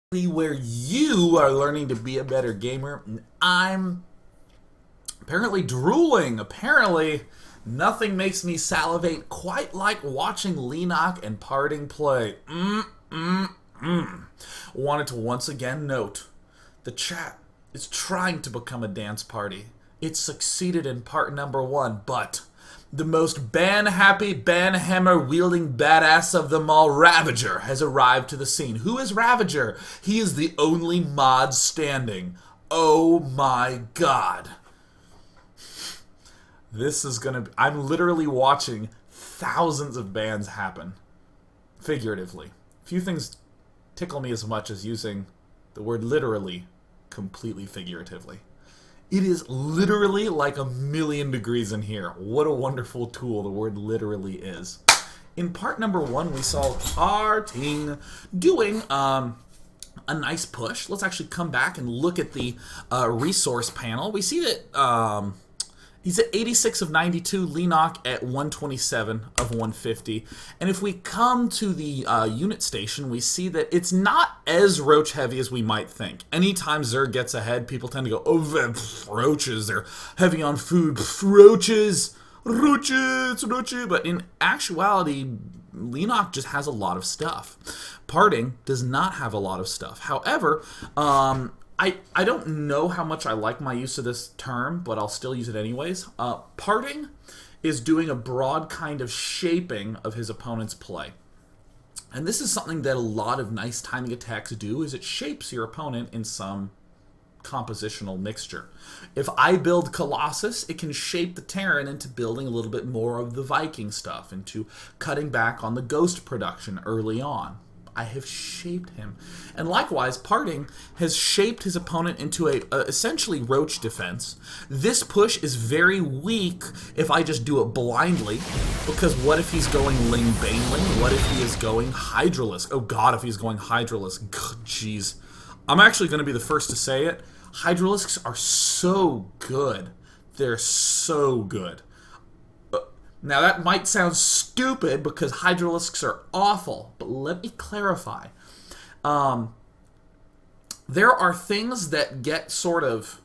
Where you are learning to be a better gamer. I'm apparently drooling. Apparently, nothing makes me salivate quite like watching Leenock and Parting play. Wanted to once again note the chat is trying to become a dance party. It succeeded in part number 1, but the most ban-happy, ban-hammer-wielding badass of them all, Ravager, has arrived to the scene. Who is Ravager? He is the only mod standing. Oh my god. This is gonna be... I'm literally watching thousands of bans happen. Figuratively. Few things tickle me as much as using the word literally completely figuratively. It is literally like 1,000,000 degrees in here. What a wonderful tool the word literally is. In part number 1, we saw Parting doing a nice push. Let's actually come back and look at the resource panel. We see that he's at 86 of 92, Leenock at 127 of 150. And if we come to the unit station, we see that it's not as roach heavy as we might think. Anytime Zerg gets ahead, people tend to go, oh, roaches, they're heavy on food, roaches, roaches. But in actuality, Leenock just has a lot of stuff. Parting does not have a lot of stuff. However, I don't know how much I like my use of this term, but I'll still use it anyways. Parting is doing a broad kind of shaping of his opponent's play. And this is something that a lot of nice timing attacks do, is it shapes your opponent in some compositional mixture. If I build Colossus, it can shape the Terran into building a little bit more of the Viking stuff, into cutting back on the Ghost production early on. I have shaped him. And likewise, Parting has shaped his opponent into a essentially roach defense. This push is very weak if I just do it blindly, because what if he's going Ling Baneling? What if he is going Hydralisk? Oh god, if he's going Hydralisk. Jeez. I'm actually going to be the first to say it. Hydralisks are so good. They're so good. Now that might sound stupid because Hydralisks are awful, but let me clarify. There are things that get sort of...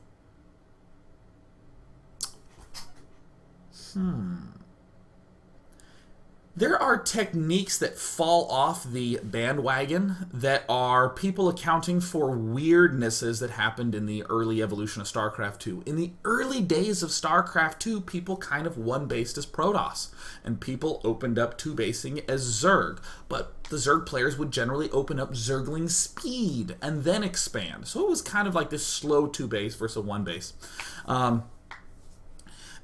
There are techniques that fall off the bandwagon that are people accounting for weirdnesses that happened in the early evolution of StarCraft 2. In the early days of StarCraft 2, people kind of one-based as Protoss, and people opened up two-basing as Zerg. But the Zerg players would generally open up Zergling speed and then expand. So it was kind of like this slow two-base versus one-base. And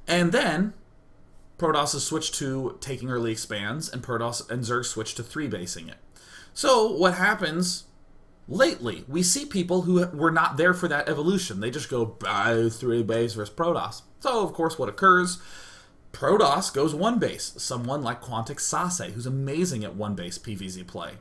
then Protoss has switched to taking early expands, and Protoss and Zerg switched to three-basing it. So what happens lately? We see people who were not there for that evolution. They just go by three-base versus Protoss. So, of course, what occurs? Protoss goes one-base. Someone like Quantic Sase, who's amazing at one-base PvZ play,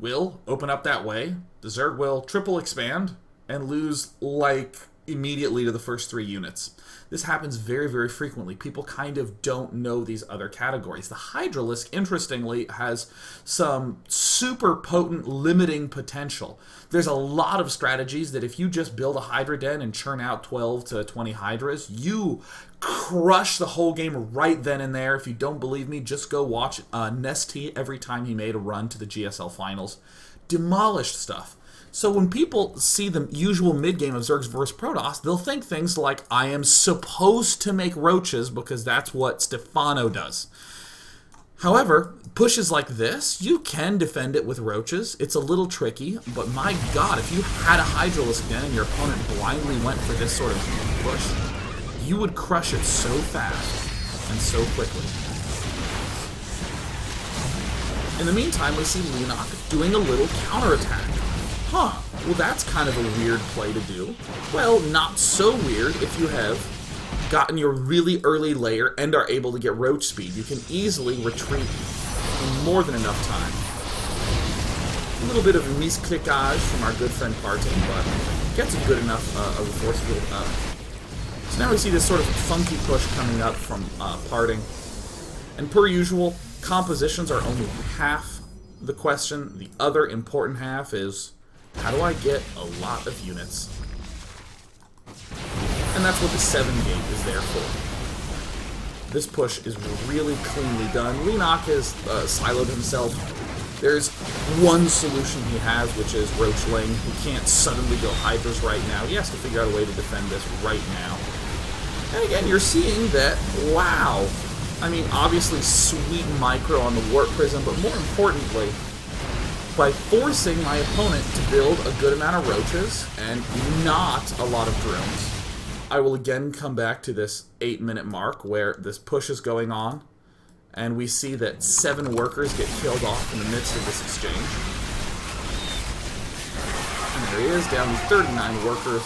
will open up that way. The Zerg will triple expand and lose, like, immediately to the first 3 units. This happens very, very frequently. People kind of don't know these other categories. The Hydralisk, interestingly, has some super potent limiting potential. There's a lot of strategies that if you just build a Hydra Den and churn out 12 to 20 Hydras, you crush the whole game right then and there. If you don't believe me, just go watch Nesty every time he made a run to the GSL Finals. Demolished stuff. So when people see the usual mid-game of Zergs versus Protoss, they'll think things like, I am supposed to make roaches because that's what Stefano does. However, pushes like this, you can defend it with roaches. It's a little tricky, but my god, if you had a Hydralisk Den and your opponent blindly went for this sort of push, you would crush it so fast and so quickly. In the meantime, we see Leenock doing a little counterattack. Huh, well that's kind of a weird play to do. Well, not so weird if you have gotten your really early layer and are able to get roach speed. You can easily retreat in more than enough time. A little bit of misclickage from our good friend Parting, but gets a good enough of a force field up. So now we see this sort of funky push coming up from Parting. And per usual, compositions are only half the question. The other important half is How do I get a lot of units? And that's what the 7 gate is there for. This push is really cleanly done. Leenock has siloed himself. There's one solution he has, which is Roachling. He can't suddenly go Hydras right now. He has to figure out a way to defend this right now. And again, you're seeing that, wow. I mean, obviously sweet micro on the Warp Prism, but more importantly, by forcing my opponent to build a good amount of roaches and not a lot of drones, I will again come back to this 8-minute mark where this push is going on, and we see that 7 workers get killed off in the midst of this exchange. And there he is, down to 39 workers.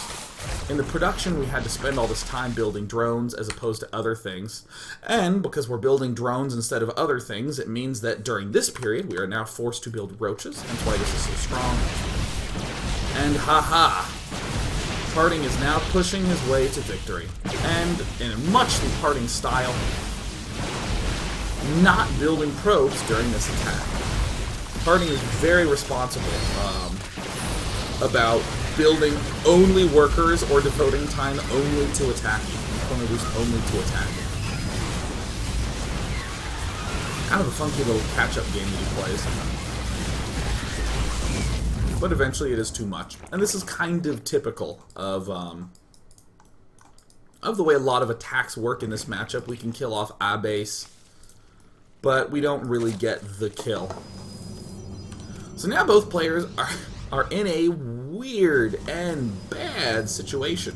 In the production, we had to spend all this time building drones as opposed to other things. And because we're building drones instead of other things, it means that during this period, we are now forced to build roaches, hence why this is so strong. And haha, Parting is now pushing his way to victory. And in a much Parting style, not building probes during this attack. Parting is very responsible about building only workers or devoting time only to attacking. Opponent who's only to attacking. Kind of a funky little catch-up game that he plays. But eventually it is too much. And this is kind of typical of the way a lot of attacks work in this matchup. We can kill off a base, but we don't really get the kill. So now both players are in a weird and bad situation.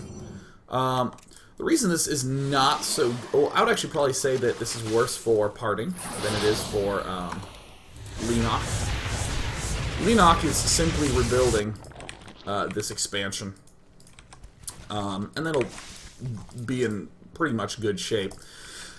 The reason this is not so... Well, I would actually probably say that this is worse for Parting than it is for Leenock. Leenock is simply rebuilding this expansion. And that'll be in pretty much good shape.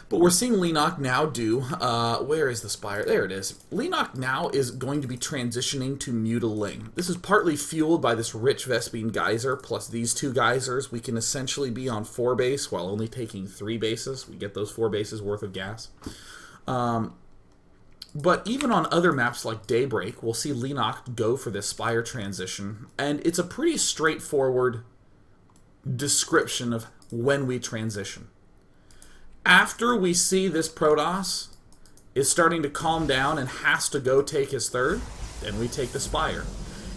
But we're seeing Leenock now do... where is the spire? There it is. Leenock now is going to be transitioning to Mutaling. This is partly fueled by this rich Vespene Geyser, plus these 2 geysers. We can essentially be on 4 base while only taking 3 bases. We get those 4 bases worth of gas. But even on other maps like Daybreak, we'll see Leenock go for this spire transition. And it's a pretty straightforward description of when we transition. After we see this Protoss is starting to calm down and has to go take his 3rd, then we take the Spire.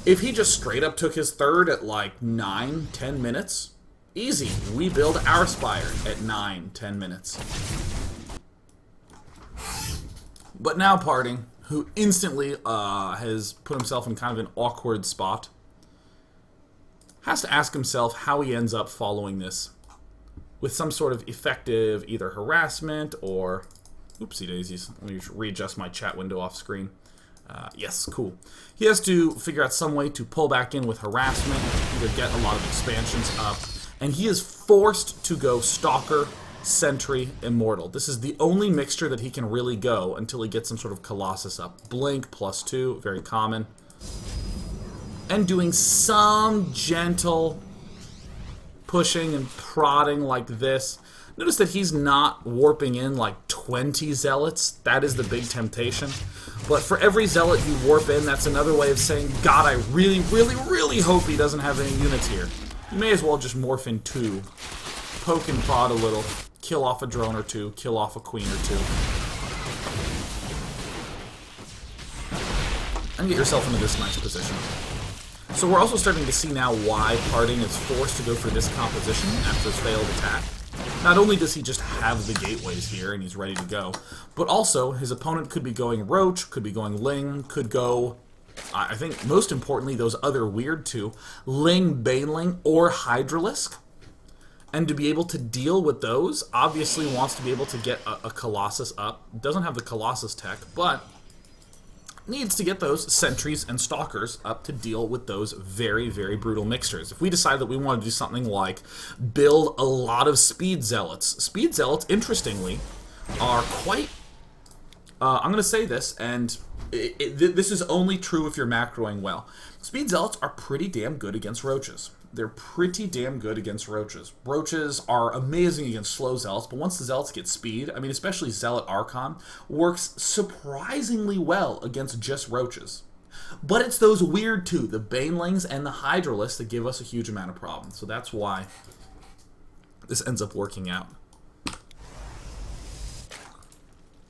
If he just straight up took his 3rd at like 9-10 minutes, easy. We build our Spire at 9-10 minutes. But now Parting, who instantly has put himself in kind of an awkward spot, has to ask himself how he ends up following this with some sort of effective either harassment or... Oopsie daisies. Let me readjust my chat window off screen. Yes, cool. He has to figure out some way to pull back in with harassment, either get a lot of expansions up, and he is forced to go Stalker, Sentry, Immortal. This is the only mixture that he can really go until he gets some sort of Colossus up. Blink, +2, very common. And doing some gentle pushing and prodding like this. Notice that he's not warping in like 20 zealots. That is the big temptation. But for every zealot you warp in, that's another way of saying, God, I really, really, really hope he doesn't have any units here. You may as well just morph in 2. Poke and prod a little. Kill off a drone or 2. Kill off a queen or 2. And get yourself into this nice position. So we're also starting to see now why Parting is forced to go for this composition after his failed attack. Not only does he just have the gateways here and he's ready to go, but also his opponent could be going Roach, could be going Ling, could go, I think most importantly, those other weird 2, Ling, Baneling, or Hydralisk. And to be able to deal with those, obviously wants to be able to get a Colossus up. Doesn't have the Colossus tech, but needs to get those sentries and stalkers up to deal with those very, very brutal mixtures. If we decide that we want to do something like build a lot of speed zealots. Speed zealots, interestingly, are quite... I'm going to say this, and this is only true if you're macroing well. Speed zealots are pretty damn good against roaches. They're pretty damn good against roaches. Roaches are amazing against slow zealots, but once the zealots get speed, I mean, especially Zealot Archon, works surprisingly well against just roaches. But it's those weird two, the Banelings and the Hydralisks, that give us a huge amount of problems. So that's why this ends up working out.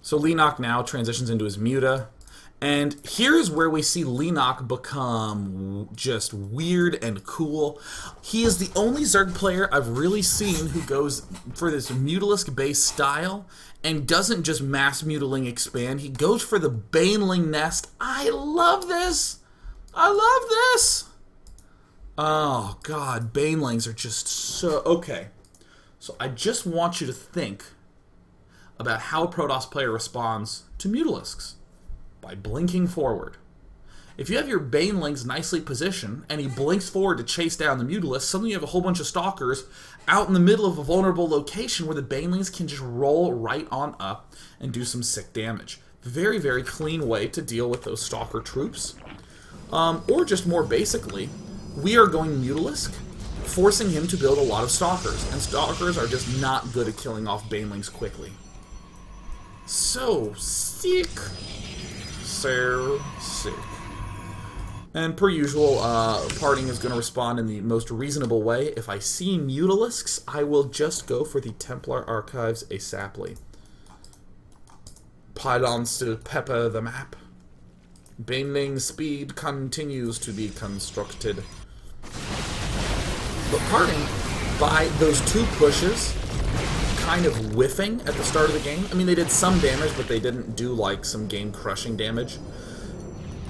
So Leenock now transitions into his Muta. And here's where we see Leenock become just weird and cool. He is the only Zerg player I've really seen who goes for this Mutalisk-based style and doesn't just mass Mutaling expand. He goes for the Baneling Nest. I love this! I love this! Oh, God. Banelings are just so... Okay. So I just want you to think about how a Protoss player responds to Mutalisks. By blinking forward. If you have your Banelings nicely positioned, and he blinks forward to chase down the Mutalisk, suddenly you have a whole bunch of Stalkers out in the middle of a vulnerable location where the Banelings can just roll right on up and do some sick damage. Very, very clean way to deal with those Stalker troops. Or just more basically, we are going Mutalisk, forcing him to build a lot of Stalkers, and Stalkers are just not good at killing off Banelings quickly. So sick. So sick. And per usual, Parting is going to respond in the most reasonable way. If I see Mutalisks, I will just go for the Templar Archives ASAPly. Pylons to pepper the map. Baneling speed continues to be constructed. But Parting, by those two pushes, kind of whiffing at the start of the game. I mean, they did some damage, but they didn't do, like, some game-crushing damage.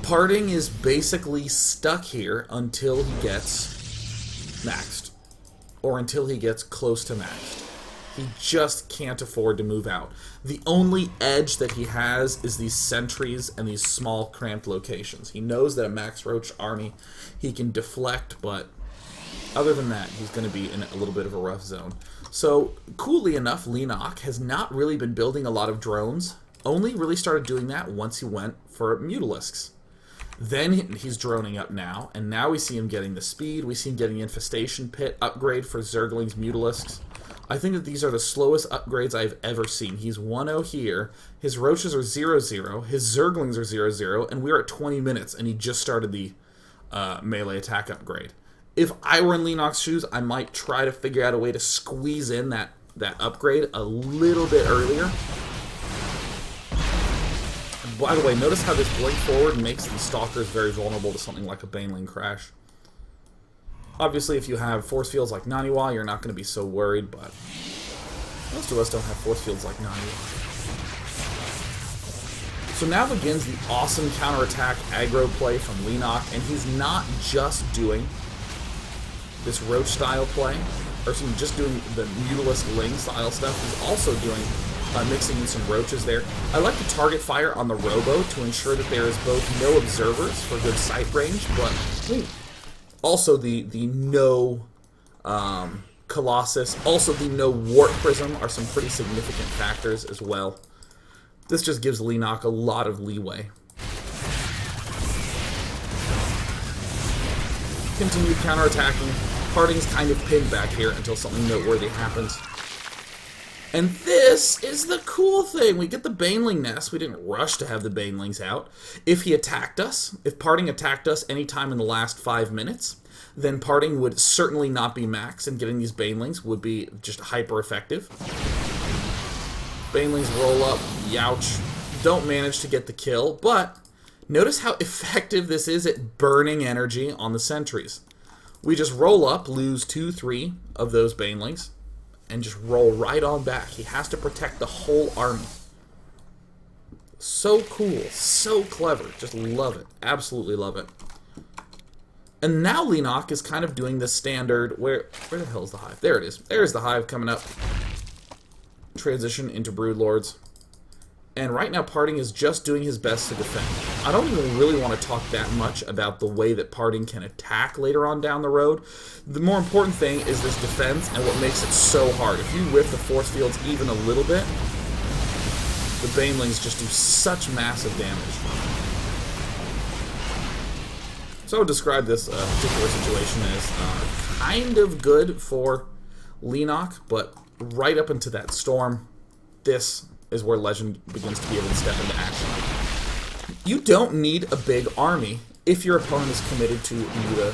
Parting is basically stuck here until he gets maxed. Or until he gets close to maxed. He just can't afford to move out. The only edge that he has is these sentries and these small, cramped locations. He knows that a Max Roach army he can deflect, but other than that, he's going to be in a little bit of a rough zone. So, coolly enough, Leenock has not really been building a lot of drones. Only really started doing that once he went for Mutalisks. Then he's droning up now, and now we see him getting the speed. We see him getting Infestation Pit upgrade for Zergling's Mutalisks. I think that these are the slowest upgrades I've ever seen. He's 1-0 here, his Roaches are 0-0, his Zerglings are 0-0, and we're at 20 minutes, and he just started the melee attack upgrade. If I were in Leenock's shoes, I might try to figure out a way to squeeze in that upgrade a little bit earlier. By the way, notice how this blink forward makes the Stalkers very vulnerable to something like a Baneling crash. Obviously, if you have force fields like Naniwa, you're not going to be so worried, but most of us don't have force fields like Naniwa. So now begins the awesome counterattack aggro play from Leenock, and he's not just doing this Roach style play, or just doing the Mutalisk Ling style stuff. He's also doing mixing in some Roaches there. I like the target fire on the Robo to ensure that there is both no observers for good sight range, but also the no Colossus, also the no Warp Prism are some pretty significant factors as well. This just gives Leenock a lot of leeway. Continued counterattacking. Parting's kind of pinned back here until something noteworthy happens. And this is the cool thing. We get the Baneling Nest. We didn't rush to have the Banelings out. If he attacked us, if Parting attacked us anytime in the last 5 minutes, then Parting would certainly not be max, and getting these Banelings would be just hyper effective. Banelings roll up, youch. Don't manage to get the kill, but notice how effective this is at burning energy on the sentries. We just roll up, lose 2-3 of those Banelings, and just roll right on back. He has to protect the whole army. So cool, so clever. Just love it. Absolutely love it. And now Leenock is kind of doing the standard, where the hell is the Hive? There it is. There's the Hive coming up. Transition into Broodlords. And right now Parting is just doing his best to defend. I don't even really want to talk that much about the way that Parting can attack later on down the road. The more important thing is this defense and what makes it so hard. If you whip the force fields even a little bit, the Banelings just do such massive damage. So I would describe this particular situation as kind of good for Leenock, but right up into that storm, this is where Legend begins to be able to step into action. You don't need a big army if your opponent is committed to Muta.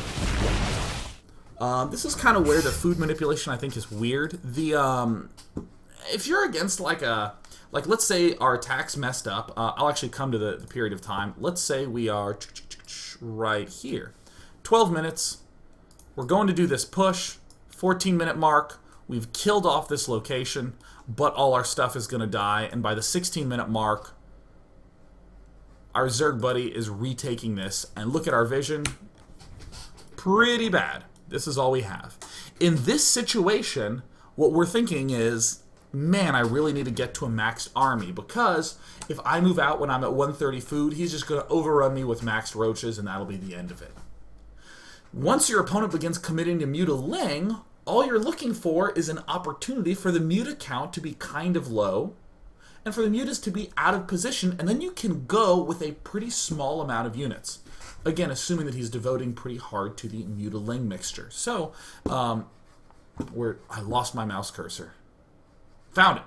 This is kind of where the food manipulation I think is weird. If you're against like let's say our attack's messed up. I'll actually come to the period of time. Let's say we are right here. 12 minutes. We're going to do this push. 14-minute mark. We've killed off this location, but all our stuff is going to die. And by the 16-minute mark, our Zerg buddy is retaking this. And look at our vision. Pretty bad. This is all we have. In this situation, what we're thinking is, man, I really need to get to a maxed army, because if I move out when I'm at 130 food, he's just going to overrun me with maxed roaches, and that'll be the end of it. Once your opponent begins committing to Muta Ling, all you're looking for is an opportunity for the Muta count to be kind of low, and for the Mutas to be out of position, and then you can go with a pretty small amount of units. Again, assuming that he's devoting pretty hard to the Muta Ling mixture. So, I lost my mouse cursor. Found it.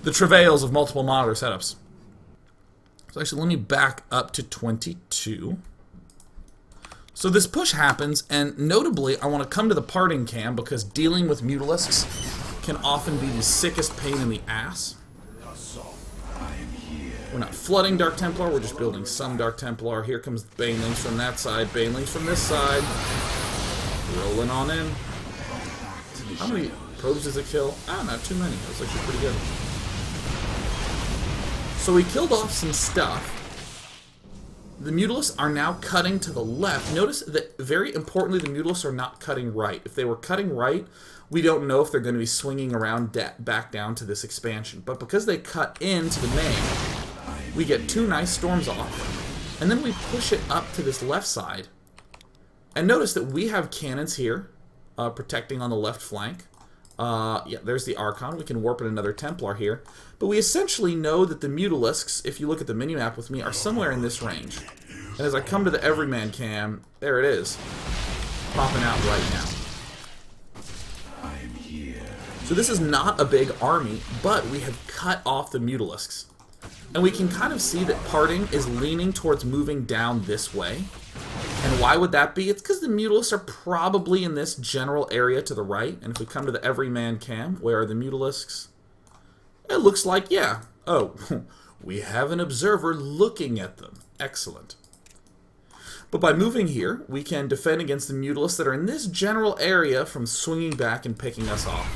The travails of multiple monitor setups. So actually, let me back up to 22. So this push happens, and notably, I want to come to the parting cam because dealing with Mutalisks can often be the sickest pain in the ass. We're not flooding Dark Templar, we're just building some Dark Templar. Here comes Banelings from that side, Banelings from this side. Rolling on in. How many probes does it kill? Not too many. That was actually pretty good. So we killed off some stuff. The Mutalisks are now cutting to the left. Notice that, very importantly, the Mutalisks are not cutting right. If they were cutting right, we don't know if they're going to be swinging around back down to this expansion. But because they cut into the main, we get two nice storms off, and then we push it up to this left side. And notice that we have cannons here, protecting on the left flank. Yeah, there's the Archon. We can warp in another Templar here. But we essentially know that the Mutalisks, if you look at the minimap with me, are somewhere in this range. And as I come to the Everyman cam, there it is, popping out right now. So this is not a big army, but we have cut off the Mutalisks. And we can kind of see that Parting is leaning towards moving down this way. And why would that be? It's because the Mutalisks are probably in this general area to the right. And if we come to the Everyman cam, where are the Mutalisks? It looks like, yeah. Oh, we have an observer looking at them. Excellent. But by moving here, we can defend against the Mutalisks that are in this general area from swinging back and picking us off.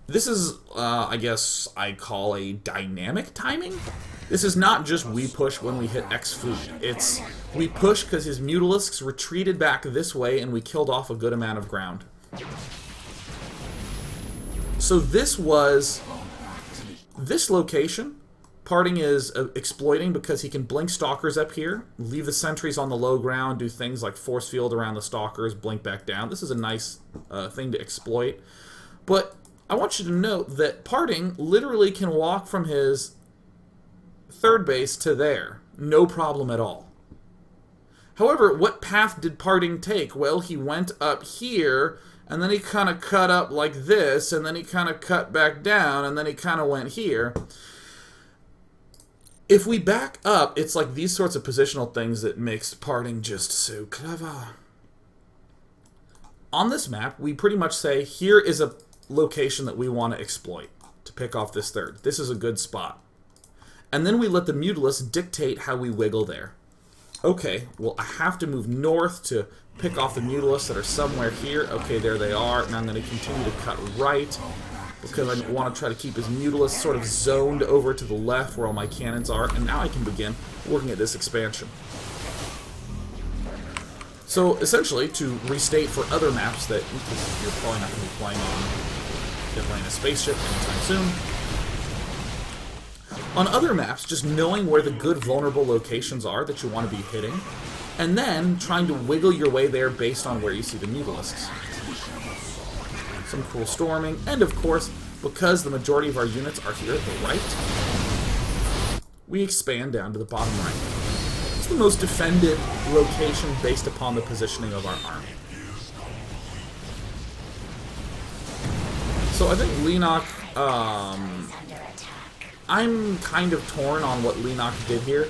This is, I guess I call a dynamic timing. This is not just we push when we hit X food. It's we push because his Mutalisks retreated back this way and we killed off a good amount of ground. So this location, Parting is exploiting because he can blink Stalkers up here, leave the sentries on the low ground, do things like force field around the Stalkers, blink back down. This is a nice thing to exploit. But I want you to note that Parting literally can walk from his third base to there. No problem at all. However, what path did Parting take? Well, he went up here, and then he kind of cut up like this, and then he kind of cut back down, and then he kind of went here. If we back up, it's like these sorts of positional things that makes Parting just so clever. On this map, we pretty much say, here is a location that we want to exploit to pick off this third. This is a good spot. And then we let the Mutalisks dictate how we wiggle there. Okay, well, I have to move north to pick off the Mutalisks that are somewhere here. Okay, there they are. And I'm going to continue to cut right because I want to try to keep his Mutalisks sort of zoned over to the left where all my cannons are. And now I can begin working at this expansion. So, essentially, to restate for other maps that you're probably not going to be playing on a spaceship anytime soon. On other maps, just knowing where the good vulnerable locations are that you want to be hitting, and then trying to wiggle your way there based on where you see the Mutalisks. Some cool storming, and of course, because the majority of our units are here at the right, we expand down to the bottom right. It's the most defended location based upon the positioning of our army. So I think Leenock I'm kind of torn on what Leenock did here.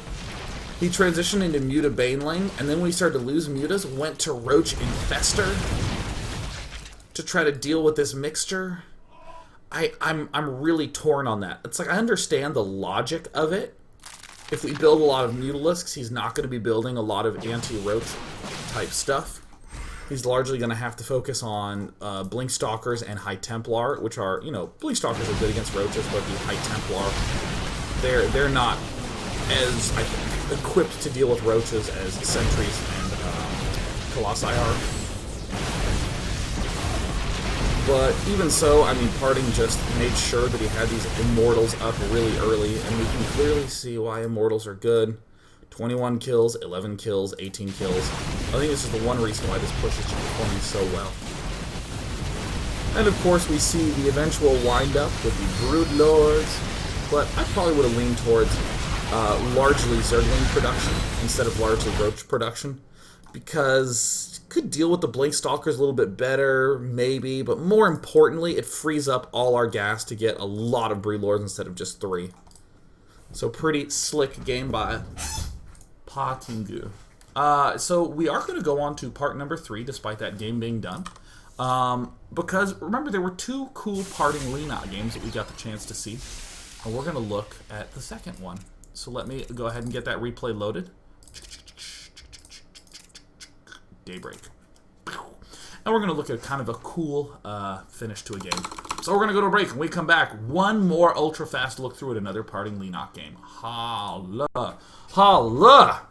He transitioned into Muta Baneling, and then when he started to lose Mutas, went to Roach Infestor to try to deal with this mixture. I'm really torn on that. It's like, I understand the logic of it. If we build a lot of Mutalisks, he's not going to be building a lot of anti-Roach type stuff. He's largely going to have to focus on Blinkstalkers and High Templar, which are, you know, Blinkstalkers are good against Roaches, but the High Templar, they're not as, I think, equipped to deal with Roaches as Sentries and Colossi are. But even so, I mean, Parting just made sure that he had these Immortals up really early, and we can clearly see why Immortals are good. 21 kills, 11 kills, 18 kills. I think this is the one reason why this push is performing so well. And of course, we see the eventual wind-up with the Brood Lords, but I probably would have leaned towards largely Zergling production instead of largely Roach production, because could deal with the Blinkstalkers a little bit better, maybe, but more importantly, it frees up all our gas to get a lot of Brood Lords instead of just 3. So pretty slick game by Patingu. So we are going to go on to part number 3, despite that game being done. Because, remember, there were 2 cool Parting Leenock games that we got the chance to see. And we're going to look at the second one. So let me go ahead and get that replay loaded. Daybreak. And we're going to look at kind of a cool finish to a game. So we're going to go to a break. When we come back, one more ultra-fast look through at another Parting Leenock game. Holla! Holla!